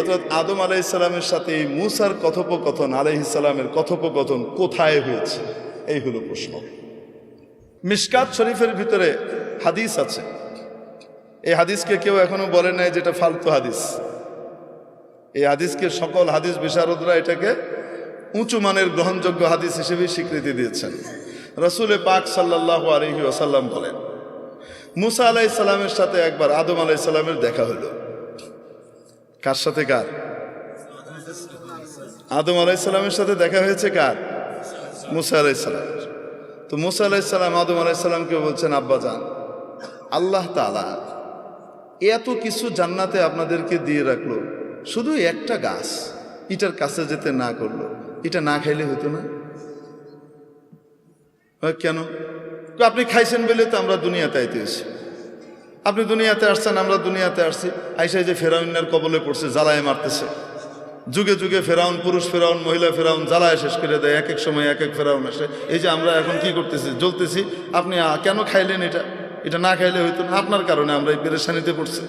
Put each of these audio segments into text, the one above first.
হযরত আদম আলাইহিস সালামের সাথে এই মূসার কথোপকথন আলাইহিস সালামের কথোপকথন কোথায় হয়েছে, এই হলো প্রশ্ন। মিশকাত শরীফের ভিতরে হাদিস আছে, এই হাদিসকে কেউ এখনো বলে নাই যেটা ফালতু হাদিস। এই হাদিসকে সকল হাদিস বিশারদরা এটাকে উঁচু মানের গ্রহণযোগ্য হাদিস হিসেবে স্বীকৃতি দিয়েছেন। রাসূল পাক সাল্লাল্লাহু আলাইহি ওয়াসাল্লাম বলেন, মুসা আলাইহিস সালামের সাথে একবার আদম আলাইহিস সালামের দেখা হলো। কার সাথে? কার? আদম আলাইহিস সালামের সাথে দেখা হয়েছে কার? মুসা আলাইহিস সালামের। তো মুসা আলাইহিস সালাম আদম আলাইহিস সালামকে বলছেন, আব্বাজান, আল্লাহ তাআলা এত কিছু জান্নাতে আপনাদেরকে দিয়ে রাখলো, শুধু একটা গাছ এটার কাছে যেতে না করলো, এটা না খাইলে হতো না? কেন? তো আপনি খাইছেন বলে তো আমরা দুনিয়াতে আইতে এসেছি। আপনি দুনিয়াতে আসছেন, আমরা দুনিয়াতে আসছি, আইসাই যে ফেরাউনের কবলে পড়ছে, জ্বালায় মারতেছে। যুগে যুগে ফেরাউন, পুরুষ ফেরাউন, মহিলা ফেরাউন জ্বালায় শেষ করে দেয়। এক এক সময় এক এক ফেরাউন আসে। এই যে আমরা এখন কি করতেছি, জ্বলতেছি। আপনি কেন খাইলেন? এটা না খাইলে হইতো না, আপনার কারণে আমরা এই পেরেশানিতে পড়ছি।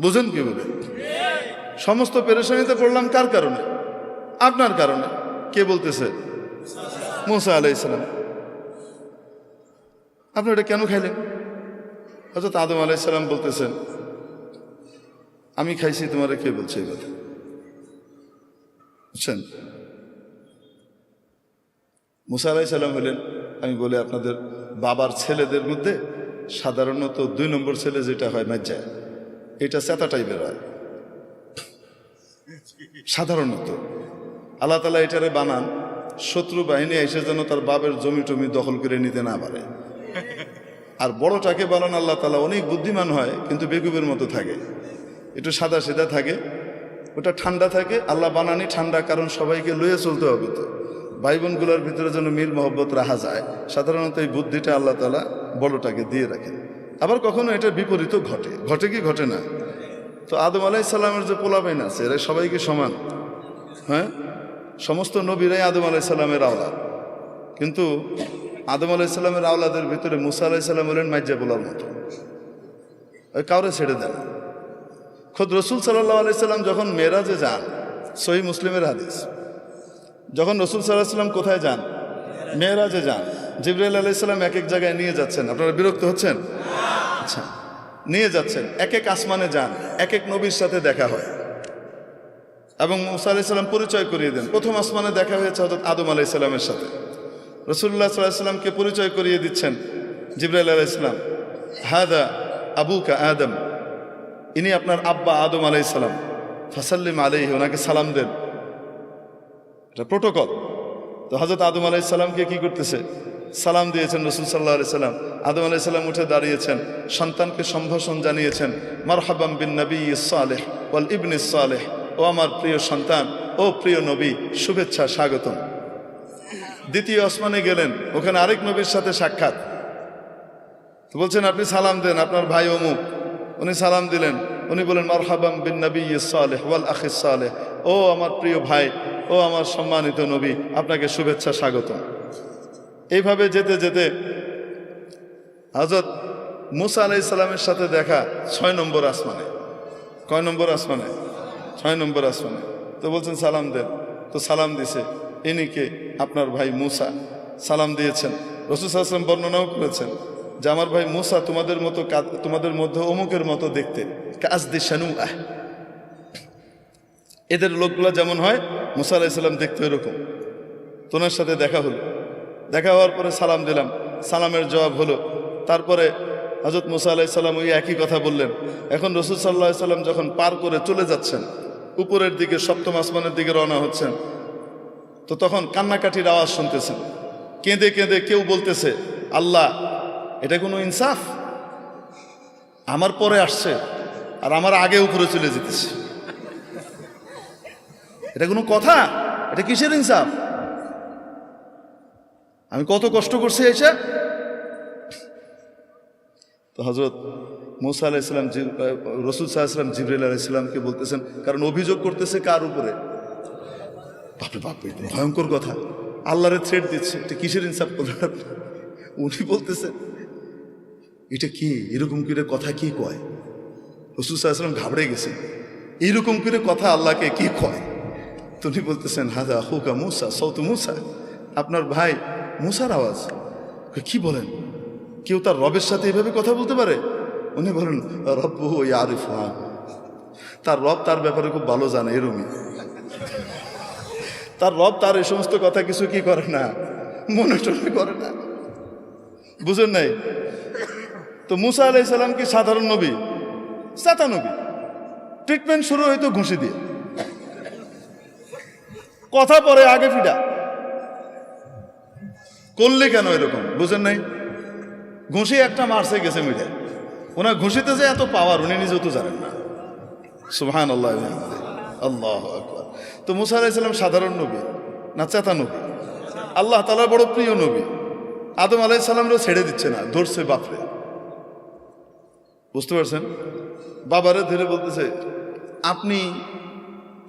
বুঝেন কি বলে? সমস্ত পেরেশানিতে পড়লাম কার কারণে? আপনার কারণে। কে বলতেছে? মুসা আলাইহিস সালাম। আপনি এটা কেন খাইলেন? হযরত আদম আলাইহিস সালাম বলতেছেন, আমি খাইছি, তোমারে কে বলছে এই কথা? বুঝছেন? মুসা আলাইহিস সালাম হলেন, আমি বলি আপনাদের বাবার ছেলেদের মধ্যে সাধারণত 2 নম্বর ছেলে যেটা হয় মাজ্জা, এটা চেতা টাইপের হয় সাধারণত। আল্লাহ তাআলা এটারে বানান শত্রু বাহিনী এসে যেন তার বাবের জমি টমি দখল করে নিতে না পারে। আর বড়টাকে বানান আল্লাহ তাআলা অনেক বুদ্ধিমান হয়, কিন্তু বেকুবের মতো থাকে, একটু সাদা সিধা থাকে, ওটা ঠান্ডা থাকে। আল্লাহ বানানি ঠান্ডা, কারণ সবাইকে লইয়ে চলতে হবে, তো ভাই বোনগুলোর ভিতরে যেন মিল মহব্বত রাখা যায়। সাধারণত এই বুদ্ধিটা আল্লাহ তাআলা বড়টাকে দিয়ে রাখেন। আবার কখনো এটা বিপরীত ঘটে। ঘটে কি ঘটে না? তো আদম আলাইহিস সালামের যে পোলাপাইন আছে, এরা সবাই কি সমান? হ্যাঁ, সমস্ত নবীরাই আদম আলাইহিস সালামের আওলাদ, কিন্তু আদম আলাইহিস সালামের আওলাদের ভিতরে মুসা আলাইহিস সালাম হলেন মাইজা পোলার মতো, কাউরে ছেড়ে দেন। খোদ রসুল সাল্লাল্লাহু আলাইহি সাল্লাম যখন মেরাজে যান, সহিহ মুসলিমের হাদিস, যখন রসুল সাল্লাল্লাহু আলাইহি সাল্লাম কোথায় যান? মেরাজে যান। জিবরাইল আলাইহিস সালাম এক এক জায়গায় নিয়ে যাচ্ছেন। আপনারা বিরক্ত হচ্ছেন? আচ্ছা, নিয়ে যাচ্ছেন, এক এক আসমানে যান, এক এক নবীর সাথে দেখা হয় এবং মুসা আলাইহিস সালাম পরিচয় করিয়ে দেন। প্রথম আসমানে দেখা হয়েছে হযরত আদম আলাইহিস সালামের সাথে। রাসূলুল্লাহ সাল্লাল্লাহু আলাইহি সাল্লামকে পরিচয় করিয়ে দিচ্ছেন জিবরাইল আলাইহিস সালাম, হাদা আবুকা আদম, ইনি আপনার আব্বা আদম আলাইহিস সালাম, ফাসাল্লিম আলাইহি, ওনাকে সালাম দেন। এটা প্রোটোকল। তো হযরত আদম আলাইহিস সালামকে কি করতেছে? সালাম দিয়েছেন রাসূল সাল্লাল্লাহু আলাইহি সাল্লাম। আদম আলাইহিস সালাম উঠে দাঁড়িয়েছেন, সন্তানকে সম্ভাষণ জানিয়েছেন, মারহাবাম বিন নবিয়্যিস সালেহ ওয়াল ইবনিস সালেহ, ও আমার প্রিয় সন্তান, ও প্রিয় নবী, শুভেচ্ছা, স্বাগতম। দ্বিতীয় আসমানে গেলেন, ওখানে আরেক নবীর সাথে সাক্ষাৎ। তো বলছেন, আপনি সালাম দেন, আপনার ভাই অমুক। উনি সালাম দিলেন, উনি বলেন, মারহাবাম বিন নবিয়্যিস সালেহ ওয়াল আখিস সালেহ, ও আমার প্রিয় ভাই, ও আমার সম্মানিত নবী, আপনাকে শুভেচ্ছা, স্বাগতম। এইভাবে যেতে যেতে হযরত মুসা আলাইহিস সালামের সাথে দেখা 6 নম্বর আসমানে। কয় নম্বর আসমানে? 6 নম্বর আসমানে। তো বলছেন সালাম দেন। তো সালাম দিছে, ইনি কে? আপনার ভাই মুসা। সালাম দিয়েছেন। রাসূল সাল্লাল্লাহু আলাইহি ওয়াসাল্লাম বর্ণনাও করেছেন যে আমার ভাই মুসা তোমাদের মতো, তোমাদের মধ্যে অমুকের মতো দেখতে, কাজদি শানুআহ, এদের লোকগুলো যেমন হয় মুসা আলাইহিস সালাম দেখতে এরকম। তোনার সাথে দেখা হলো। দেখা হওয়ার পরে সালাম দিলাম, সালামের জবাব হলো। তারপরে হযরত মুসা আলাইহিস সালাম ওই একই কথা বললেন। এখন রাসূল সাল্লাল্লাহু আলাইহি সাল্লাম যখন পার করে চলে যাচ্ছেন, উপরের দিকে 7ম আসমানের দিকে রওনা হচ্ছেন, তো তখন কান্নাকাটির আওয়াজ শুনতেছেন। কেঁদে কেঁদে কেউ বলতেছে, আল্লাহ, এটা কোনো ইনসাফ? আমার পরে আসছে আর আমার আগে উপরে চলে যেতেছে, এটা কোনো কথা? এটা কিসের ইনসাফ? আমি কত কষ্ট করছি এসে। তো হযরত মুসা আলাইহিস সালাম, রাসূল সাল্লাল্লাহু আলাইহি ওয়াসাল্লাম জিবরাইল আলাইহিস সালামকে বলতেছেন, কারণ অভিযোগ করতেছে কার উপরে? বাপরে বাপ, ভয়ঙ্কর কথা। আল্লাহরে থ্রেট দিচ্ছে, এটা কিসের ইনসাফ করলেন আপনি? উনি বলতেছেন, এটা কি এরকম করে কথা কি কয়? রাসূল সাল্লাল্লাহু আলাইহি ওয়াসাল্লাম ঘাবড়ে গেছেন। এইরকম করে কথা আল্লাহকে কি কয়? তুমি বলতেছেন হাজা হুকা মুসা সৌতু মুসা, আপনার ভাই মুসার আওয়াজ। কি বলেন, কেউ তার রবের সাথে এভাবে কথা বলতে পারে? উনি বলেন রব্বু ইয়ারিফা, তার রব তার ব্যাপারে খুব ভালো জানে। এরমই তার রব তার এই সমস্ত কথা কিছু কি করে না, মনে টনে করে না। বুঝেন নাই? তো মুসা আলাইহিস সালাম কি সাধারণ নবী? সাতা নবী। ট্রিটমেন্ট শুরু হইতো ঘুষি দিয়ে, কথা পরে আগে ফিডা। করলে কেন এরকম? বুঝেন নাই? ঘুষি একটা মারছে গেছে মিটে, ওনার ঘুষিতে যে এত পাওয়ার উনি নিজেও তো জানেন না। সুবহানাল্লাহ, আল্লাহু আকবার। তো মুসা আলাইহিস সালাম সাধারণ নবী না চেতা নবী? আল্লাহ তাআলার বড় প্রিয় নবী। আদম আলাইহিস সালামও ছেড়ে দিচ্ছে না, ধরছে বাপরে। বুঝতে পারছেন? বাবারে ধরে বলতেছে আপনি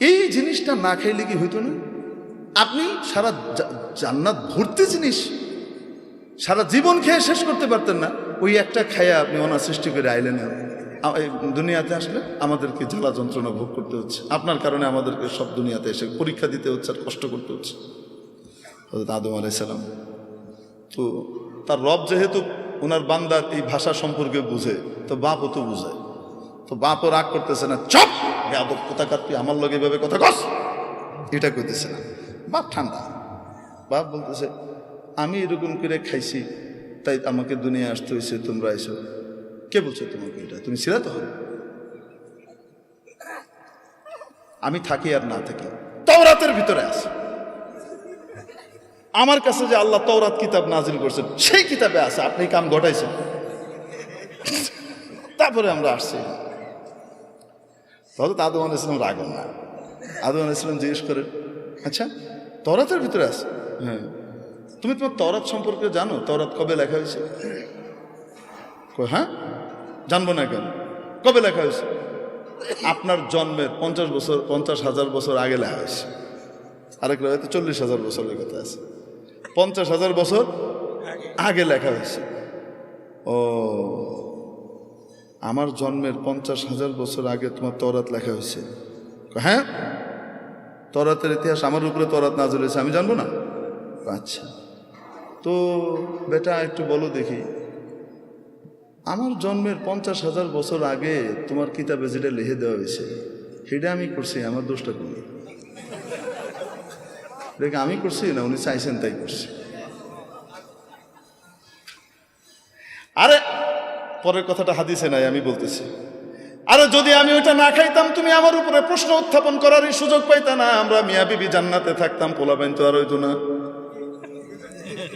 এই জিনিসটা না খাইলে কি হইতো না? আপনি সারা জান্নাত ভর্তি জিনিস সারা জীবন খেয়ে শেষ করতে পারতেন না, ওই একটা খায়া আপনি অনা সৃষ্টি করে আইলেন। দুনিয়াতে আসলে আমাদেরকে জ্বালা যন্ত্রণা ভোগ করতে হচ্ছে, আপনার কারণে আমাদেরকে সব দুনিয়াতে এসে পরীক্ষা দিতে হচ্ছে আর কষ্ট করতে হচ্ছে। আদম আলাইহিস সালাম তো তার রব যেহেতু ওনার বান্দার এই ভাষা সম্পর্কে বুঝে, তো বাপও তো বুঝে। তো বাপও রাগ করতেছে না, চপ বেয়াদব কোথাকার, তুই আমার লগে এভাবে কথা কস, এটা কইতেছে না। বাপ ঠান্ডা। বাপ বলতেছে আমি এরকম করে খাইছি তাই আমাকে দুনিয়া আসতে হয়েছে, তোমরা এসো। কে বলছো তোমাকে এটা? তুমি ছিলা তো? আমি থাকি আর না থাকি তাওরাতের ভিতরে আছে। আমার কাছে যে আল্লাহ তাওরাত কিতাব নাজিল করছেন সেই কিতাবে আছে, আপনি কাম ঘটাইছেন। তারপরে আমরা আসছি। তাহলে তো আদম আলাইহিস সালাম রাগেন না। আদম আলাইহিস সালাম জিজ্ঞেস করেন আচ্ছা তাওরাতের ভিতরে আছে? হ্যাঁ। তুমি তোমার তাওরাত সম্পর্কে জানো? তাওরাত কবে লেখা হয়েছে? হ্যাঁ জানবো না কেন? কবে লেখা হয়েছে? আপনার জন্মের 50,000 বছর আগে লেখা হয়েছে। আরেক রাতে 40,000 বছরের কথা আছে। 50,000 বছর আগে লেখা হয়েছে। ও, আমার জন্মের 50,000 বছর আগে তোমার তাওরাত লেখা হয়েছে? হ্যাঁ, তাওরাতের ইতিহাস আমার উপরে তাওরাত নাযিল হয়েছে, আমি জানবো না? আচ্ছা, তো বেটা একটু বলো দেখি, আমার জন্মের 50,000 বছর আগে তোমার কিতাবে যেটা লিখে দেওয়া হয়েছে সেটা আমি করছি, আমার দোষটা করি? দেখে আমি করছি না, উনি চাইছেন তাই করছি। আরে পরের কথাটা হাদিসে নাই, আমি বলতেছি। আরে যদি আমি ওইটা না খাইতাম তুমি আমার উপরে প্রশ্ন উত্থাপন করারই সুযোগ পাইতা না। আমরা মিয়া বিবি জান্নাতে থাকতাম, পোলাপাইন তো আর হইতো না।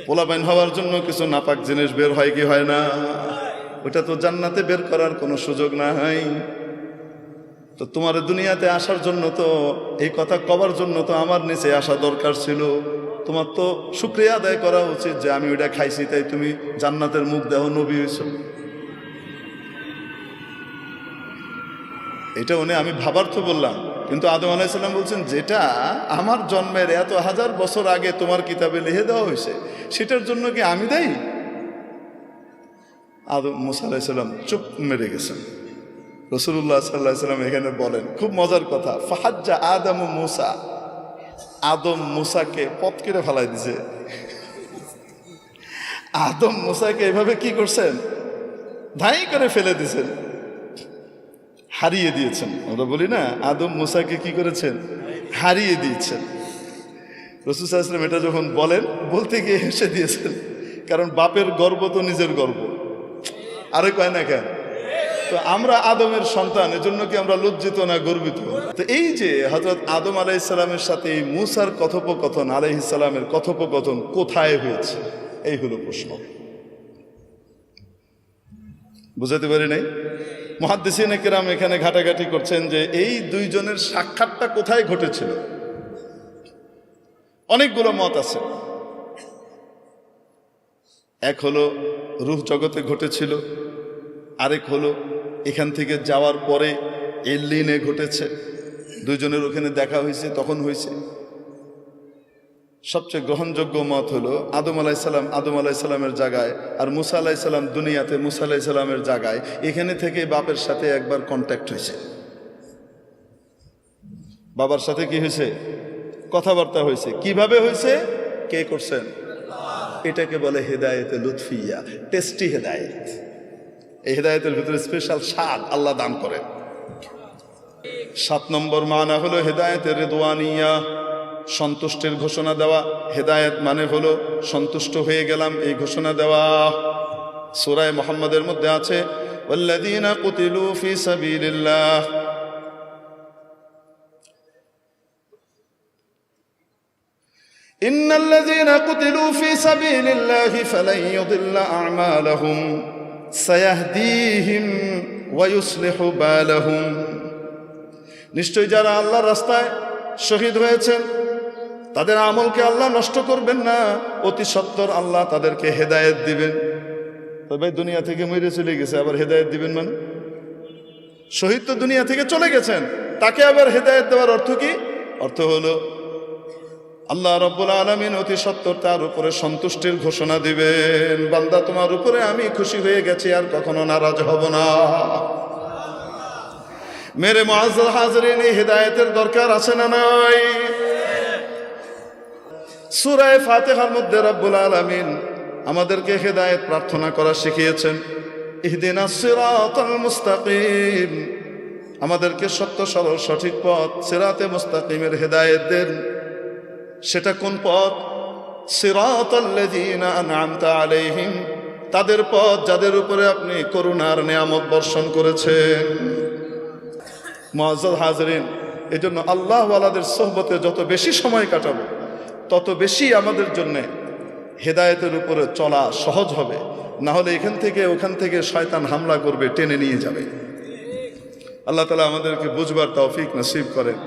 পোলাপাইন হওয়ার জন্য কিছু নাপাক জিনিস বের হয় কি হয় না? ওইটা তো জান্নাতে বের করার কোনো সুযোগ নাই। তো তোমার দুনিয়াতে আসার জন্য তো, এই কথা কবার জন্য তো আমার নিচে আসা দরকার ছিল। তোমার তো শুকরিয়া আদায় করা উচিত যে আমি ওইটা খাইছি তাই তুমি জান্নাতের মুখ দেহ নবী হইছ। এটা উনি আমি ভাবার্থ বললাম, কিন্তু আদম আলাইহিস সালাম বলছেন যেটা আমার জন্মের এত হাজার বছর আগে তোমার কিতাবে লিখে দেওয়া হয়েছে সেটার জন্য কি আমি দায়ী? আদম মুসা আলাইহিস সালাম চুপ মেরে গেছেন। রাসূলুল্লাহ সাল্লাল্লাহু আলাইহি সাল্লাম এখানে বলেন খুব মজার কথা, ফাহাজ্জা আদম মুসা, আদম মুসাকে পথ কেটে ফেলাই দিছে। আদম মুসাকে এভাবে কি করছেন? ধাই করে ফেলে দিয়েছেন, হারিয়ে দিয়েছেন। আমরা বলি না আদম মুসাকে কি করেছেন? হারিয়ে দিয়েছেন। রাসূল সাল্লাল্লাহু আলাইহি ওয়াসাল্লাম এটা যখন বলেন, বলতে গিয়ে হেসে দিয়েছেন, কারণ বাপের গর্ব তো নিজের গর্ব, আরে কয় না কেন? তো আমরা আদমের সন্তান, এজন্য কি আমরা লজ্জিত না গর্বিত? তো এই যে হযরত আদম আলাইহিস সালামের সাথে এই মূসার কথোপকথন, আলাইহিস সালামের কথোপকথন কোথায় হয়েছে, এই হলো প্রশ্ন। বুঝাতে পারি নাই? মুহাদ্দিসিনে কেরাম এখানে ঘাটাঘাটি করছেন যে এই দুইজনের সাক্ষাৎটা কোথায় ঘটেছিল। অনেকগুলো মত আছে। এক হলো রূহ জগতে ঘটেছিল, আরেক হলো এখান থেকে যাওয়ার পরে এল্লিনে ঘটেছে, দুইজনের ওখানে দেখা হয়েছে, তখন হয়েছে। সবচেয়ে গ্রহণযোগ্য মত হলো আদম আলাইহিস সালামের জায়গায় আর মুসা আলাইহিস সালাম দুনিয়াতে মুসা আলাইহিস সালামের জায়গায়, এখানে থেকে বাপের সাথে একবার কন্ট্যাক্ট হয়েছে। বাবার সাথে কি হয়েছে? কথাবার্তা হয়েছে। কিভাবে হয়েছে? কে করছেন? এটাকে বলে হেদায়েতে লুৎফিয়া, টেস্টি হেদায়েত। এই হেদায়েতের ভিতরে স্পেশাল স্বাদ আল্লাহ দান করেন। 7 নম্বর মানা হলো হেদায়েতের রিদওয়ানিয়া, সন্তুষ্টির ঘোষণা দেওয়া। হেদায়েত মানে হলো সন্তুষ্ট হয়ে গেলাম এই ঘোষণা দেওয়া। সূরা মুহাম্মাদের মধ্যে আছে ওয়াল্লাযীনা কুতিলু ফি সাবিলিল্লাহ, ইন্নাল্লাযীনা কুতিলু ফি সাবিলিল্লাহি ফালান ইউদিল্লা আ'মালাহুম সায়াহদিহিম ওয়া ইউসলিহু বালাহুম। নিশ্চয় যারা আল্লাহর রাস্তায় শহীদ হয়েছেন তাদের আমলকে আল্লাহ নষ্ট করবেন না, অতি সত্বর আল্লাহ তাদেরকে হেদায়েত দিবেন। তবে দুনিয়া থেকে মরে চলে গেছে, আবার হেদায়েত দিবেন মানে? শহীদ তো দুনিয়া থেকে চলে গেছেন, তাকে আবার হেদায়েত দেওয়ার অর্থ কি? অর্থ হলো আল্লাহ রাব্বুল আলামিন অতি সত্বর তার উপরে সন্তুষ্টির ঘোষণা দিবেন, বান্দা তোমার উপরে আমি খুশি হয়ে গেছি, আর কখনো নারাজ হব না। মেরে মুআজ্জাল হাজরিন, এই হেদায়েতের দরকার আছে না নাই? সূরা ফাতিহার মধ্যে রব্বুল আলামিন আমাদেরকে হেদায়েত প্রার্থনা করা শিখিয়েছেন। ইহদিনাস সিরাতাল মুস্তাকিম, আমাদেরকে সত্য সরল সঠিক পথ সিরাতে মুস্তাকিমের হেদায়েত দেন। সেটা কোন পথ? সিরাতাল্লাযীনা আন'আমতা আলাইহিম, তাদের পথ যাদের উপরে আপনি করুণার নিয়ামত বর্ষণ করেছেন। মুআজ্জাল হাজরিন, এজন্য আল্লাহওয়ালাদের সোহবতে যত বেশি সময় কাটাবো তত বেশি আমাদের জন্য হেদায়েতের উপরে চলা সহজ হবে। না হলে এখান থেকে ওখান থেকে শয়তান হামলা করবে, টেনে নিয়ে যাবে। আল্লাহ তাআলা আমাদেরকে বুঝবার তৌফিক নসিব করেন।